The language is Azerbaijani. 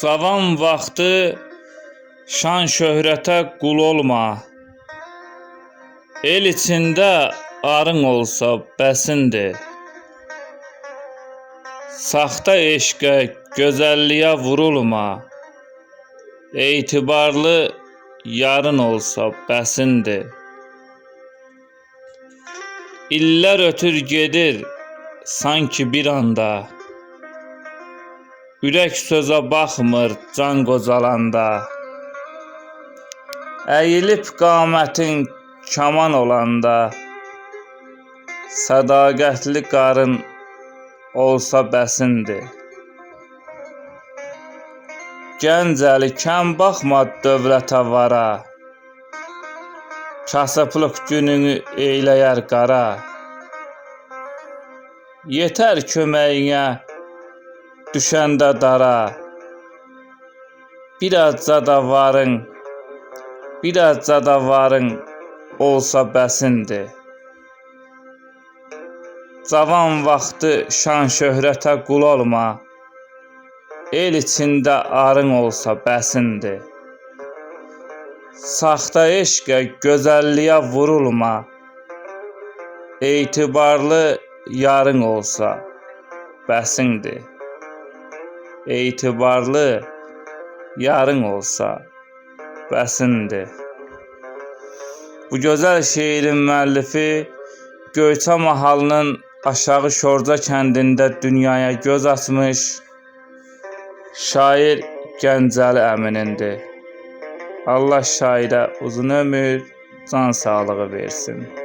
Cavan vaxtı şan şöhrətə qul olma. El içində arın olsa bəsindir. Saxta eşqə, gözəlliyə vurulma. Etibarlı yarın olsa bəsindir. İllər ötür gedir sanki bir anda. Ürək sözə baxmır can qocalanda. Əyilib qamətin kaman olanda. Sədaqətli qarın olsa bəsindir. Gənc əli kəm baxma dövlətə vara. Kasıblıq gününü eyləyər qara. Yetər köməyinə düşəndə dara. Biraz cadavarın olsa bəsindir. Cavan vaxtı şan şöhrətə qul olma. El içində arın olsa bəsindir. Saxta eşqə, gözəlliyə vurulma. Etibarlı yarın olsa bəsindir. Etibarlı yarın olsa bəsindir. Bu gözəl şeirin müəllifi Göyçə mahalının Aşağı Şorca kəndində dünyaya göz açmış şair Gəncəli Əminindir. Allah şairə uzun ömür, can sağlığı versin.